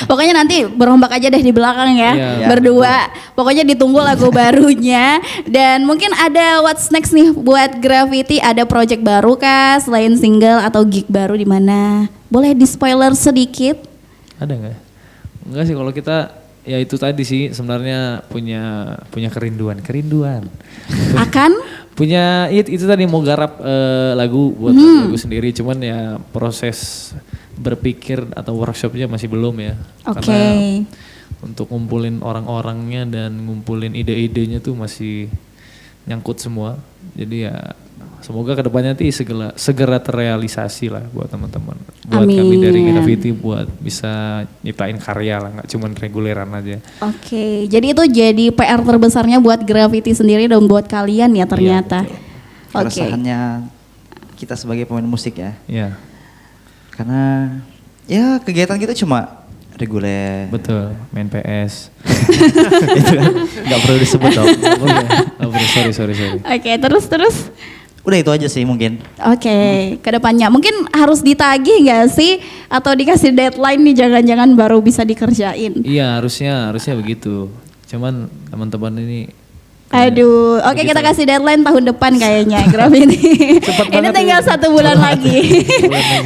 Pokoknya nanti berombak aja deh di belakang ya, Iya, berdua. Pokoknya ditunggu lagu barunya. Dan mungkin ada what's next nih buat Graffiti, ada project baru kah selain single atau gig baru di mana? Boleh di spoiler sedikit? Ada nggak? Enggak sih, kalau kita ya itu tadi sih sebenarnya punya kerinduan. Akan? Punya itu tadi mau garap lagu buat lagu sendiri, cuman ya proses berpikir atau workshopnya masih belum ya. Oke. Karena untuk ngumpulin orang-orangnya dan ngumpulin ide-idenya tuh masih nyangkut semua. Jadi ya semoga kedepannya nanti segera terrealisasi lah buat teman-teman. Buat kami Amin. dari Graffiti buat bisa nyiptain karya lah, nggak cuman reguleran aja. Oke, jadi itu jadi PR terbesarnya buat Graffiti sendiri dan buat kalian ya ternyata. Oke. Keresahannya kita sebagai pemain musik ya. Iya, Karena ya kegiatan kita cuma reguler. betul. Main PS. Itu kan nggak perlu disebut dong. Oh, sorry. Oke, terus. Udah itu aja sih mungkin. Oke, kedepannya mungkin harus ditagih nggak sih atau dikasih deadline nih jangan-jangan baru bisa dikerjain. Iya, harusnya begitu. Cuman teman-teman ini Aduh, oke kita kasih deadline tahun depan kayaknya Graffiti. Ini tinggal 1 bulan lagi.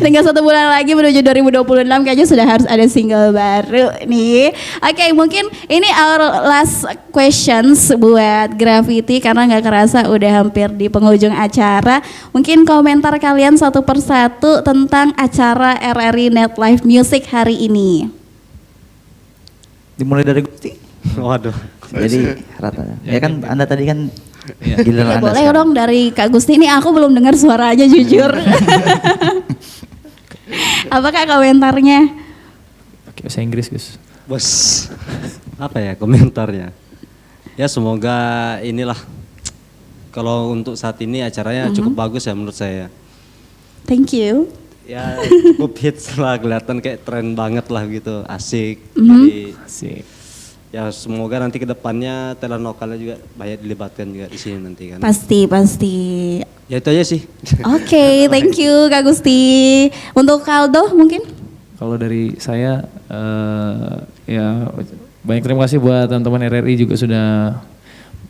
Tinggal 1 bulan lagi menuju 2026 kayaknya sudah harus ada single baru nih. Oke, mungkin ini our last questions buat Graffiti karena nggak kerasa udah hampir di penghujung acara. Mungkin komentar kalian satu persatu tentang acara RRI Net Live Music hari ini. Dimulai dari Gusti. Waduh. Jadi rata. Ya kan Anda tadi kan giliran Ya Anda boleh sekarang. dong dari Kak Gusti, ini aku belum dengar suaranya jujur. Apakah komentarnya? pakai bahasa Inggris, Gus. Bos, apa ya komentarnya? Ya semoga inilah, kalau untuk saat ini acaranya cukup bagus ya menurut saya. Thank you. Ya cukup hits lah, kelihatan kayak tren banget lah gitu, asik. Jadi Asik. ya semoga nanti ke depannya talent lokalnya juga banyak dilibatkan juga di sini nanti kan. Pasti. Ya itu aja sih. Oke, thank you Kak Gusti. Untuk Kaldo mungkin? Kalau dari saya ya banyak terima kasih buat teman-teman RRI juga sudah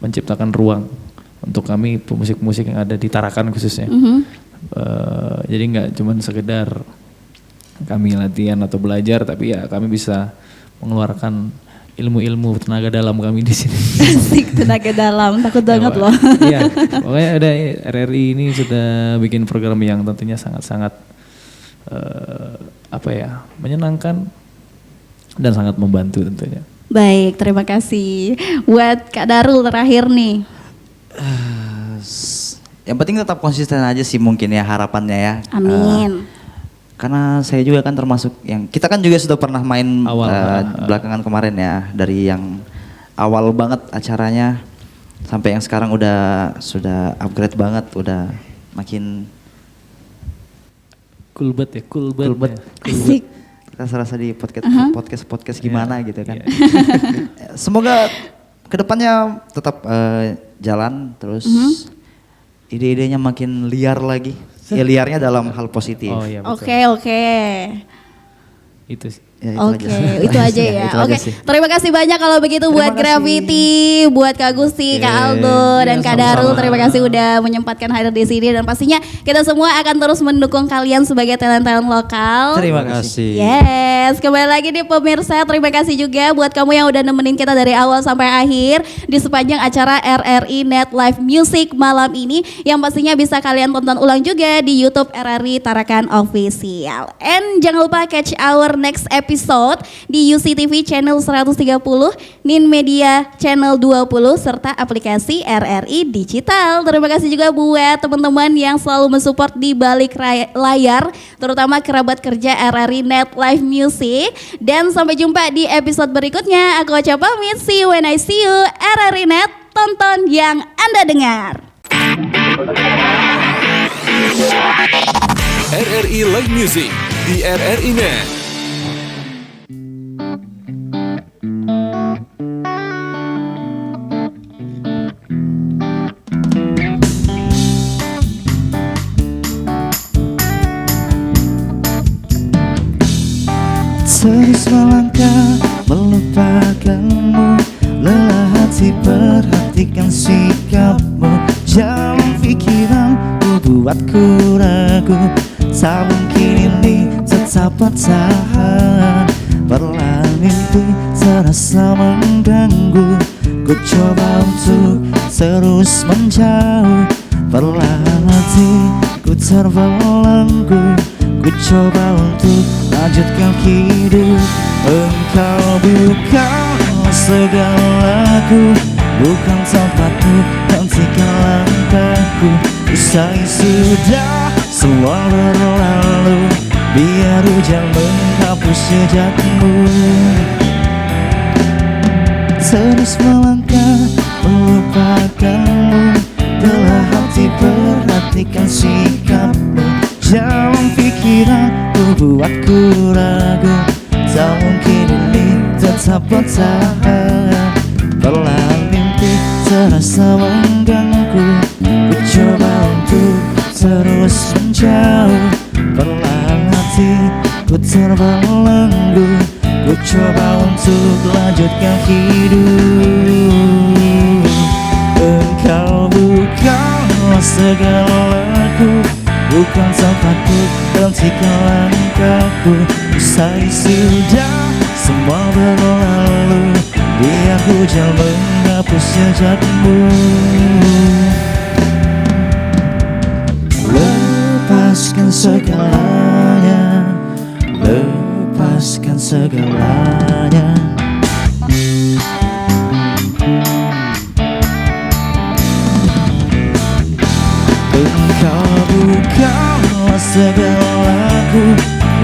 menciptakan ruang untuk kami pemusik-musik yang ada di Tarakan khususnya. Jadi nggak cuma sekedar kami latihan atau belajar, tapi ya kami bisa mengeluarkan ilmu-ilmu tenaga dalam kami di sini. Asik, tenaga dalam, takut banget loh. Iya, pokoknya ada RRI ini sudah bikin program yang tentunya sangat-sangat menyenangkan dan sangat membantu tentunya. Baik, terima kasih. Buat Kak Darul terakhir nih. Yang penting tetap konsisten aja sih mungkin ya harapannya ya. Amin. Karena saya juga kan termasuk yang kita kan juga sudah pernah main belakangan kemarin ya, dari yang awal banget acaranya sampai yang sekarang sudah upgrade banget, udah makin Cool banget ya. Asik. kita serasa di podcast gimana gitu kan. Semoga kedepannya tetap jalan terus, ide-idenya makin liar lagi. Ya liarnya dalam hal positif. Oh iya betul. Oke. Itu sih. Ya, Oke, itu aja ya. Itu aja Oke, sih. terima kasih banyak kalau begitu buat Gravity, buat Kak Gusti, Kak Aldo, dan Kak Darul. Terima kasih udah menyempatkan hadir di sini dan pastinya kita semua akan terus mendukung kalian sebagai talent-talent lokal. Terima kasih. Yes, kembali lagi nih pemirsa. Terima kasih juga buat kamu yang udah nemenin kita dari awal sampai akhir di sepanjang acara RRI Net Live Music malam ini, yang pastinya bisa kalian tonton ulang juga di YouTube RRI Tarakan Official. And jangan lupa catch our next episode di UCTV channel 130, Nin Media channel 20, serta aplikasi RRI Digital. Terima kasih juga buat teman-teman yang selalu mensupport di balik layar, terutama kerabat kerja RRI Net Live Music. Dan sampai jumpa di episode berikutnya. Aku Ocha pamit, see you when I see you. RRI Net, tonton yang Anda dengar. RRI Live Music di RRI Net. Terus melangkah melupakanmu, lelah hati perhatikan sikapmu. Jalan pikiranku buatku ragu, tak mungkin ini tetap bertahan. Perlahan mimpi terasa mengganggu, ku coba untuk terus menjauh. Perlahan hati ku terbelenggu, ku coba untuk lanjutkan hidup. Engkau bukan segalaku, bukan tempatku, hentikan langkahku. Usai sudah semua berlalu, biar hujan menghapus jejakmu. Terus melangkah melupakanmu, lelah hati perhatikan sikapmu. Jalan pikiranku buatku ragu, tak mungkin ini tetap bertahan. Perlahan mimpi terasa mengganggu, ku coba untuk terus menjauh. Perlahan hati ku terbelenggu, ku coba untuk lanjutkan hidup. Engkau bukanlah segalaku, bukan tempatku, hentikan langkahku. Usai sudah semua berlalu, biar hujan menghapus jejakmu. Lepaskan segalanya, lepaskan segalanya. Engkau bukanlah segalaku,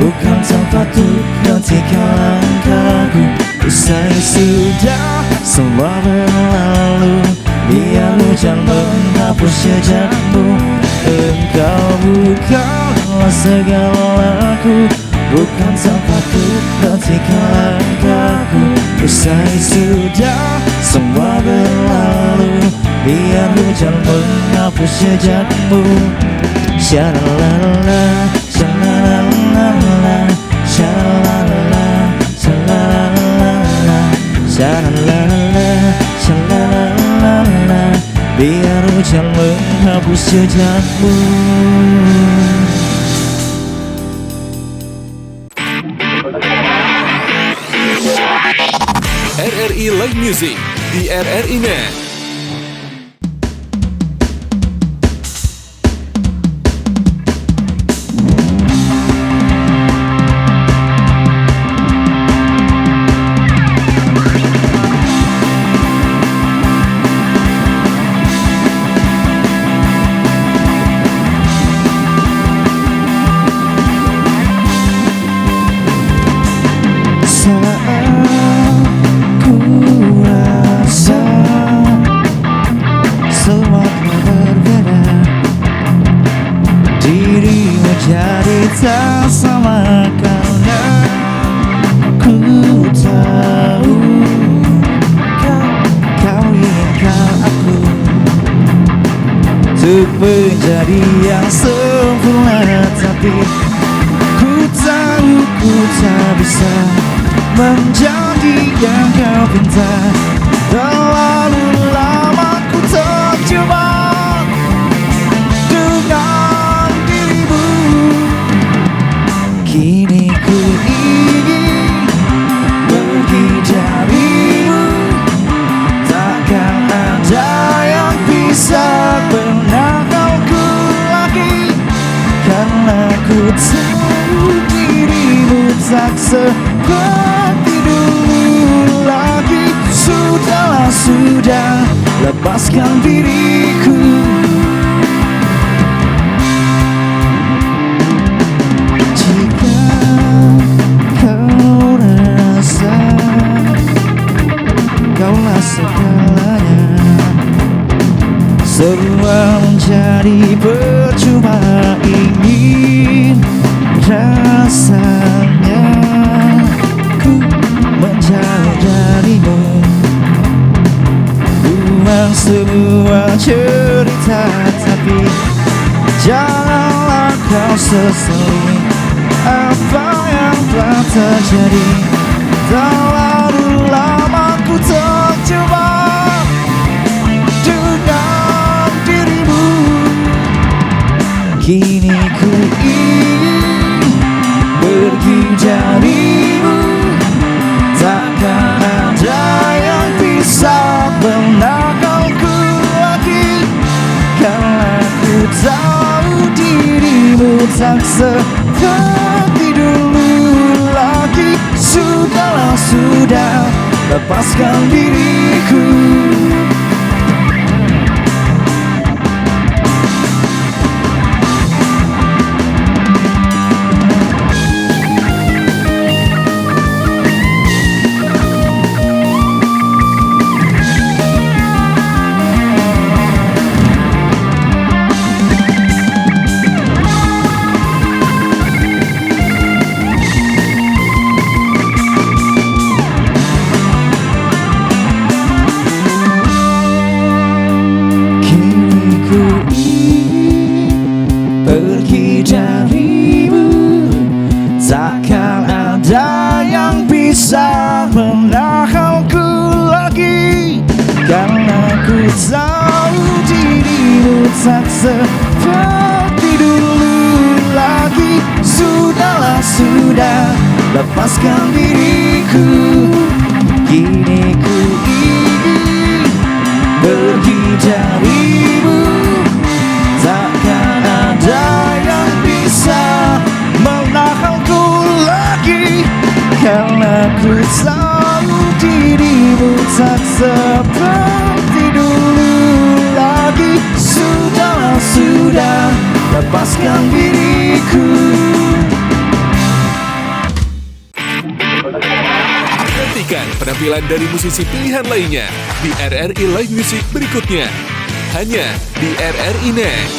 bukan tempatku, hentikan langkahku. Usai sudah semua berlalu, biar hujan menghapus jejakmu. Engkau bukanlah segalaku, bukan tempatku, hentikan langkahku. Usai sudah semua berlalu, biar hujan menghapus jejakmu. Sha-la-la-la, sha-la-la-la-la, sha-la-la-la, sha-la-la-la, sha-la-la-la, sha-la-la-la, biar hujan menghapus jejakmu. RRI Live Music di RRI Net. Tak sama karena ku tahu kau inginkan aku untuk menjadi yang sempurna, tapi ku tahu ku tak bisa. menjadi yang kau pinta. Terlalu lama ku terjebak dengan dirimu. Kini ku ingin pergi darimu. Takkan ada yang bisa menanggalku lagi, karena ku tahu dirimu tak seperti dulu lagi. Sudahlah, sudah, lepaskan diriku. Jika kau rasa kaulah segalanya, semua menjadi percuma. Ingin rasanya ku menjauh darimu. Buang semua cerita, tapi janganlah kau sesali apa yang telah terjadi. Terlalu lama ku terjebak dengan dirimu. Kini ku ingin pergi darimu. Takkan ada yang bisa menanggalku lagi, karena ku tahu dirimu tak seperti dulu lagi. Sudahlah, sudah, lepaskan diriku. Pergi darimu, takkan ada yang bisa menahanku lagi, karena ku tahu dirimu tak seperti dulu lagi. Sudahlah, sudah, lepaskan diriku. Kini ku ingin pergi darimu. Takkan ada yang bisa menahanku lagi, karena ku tahu dirimu tak seperti dulu lagi. Sudahlah, sudah, lepaskan diriku. Nantikan penampilan dari musisi pilihan lainnya di RRI Live Music berikutnya. Hanya di RRI Net.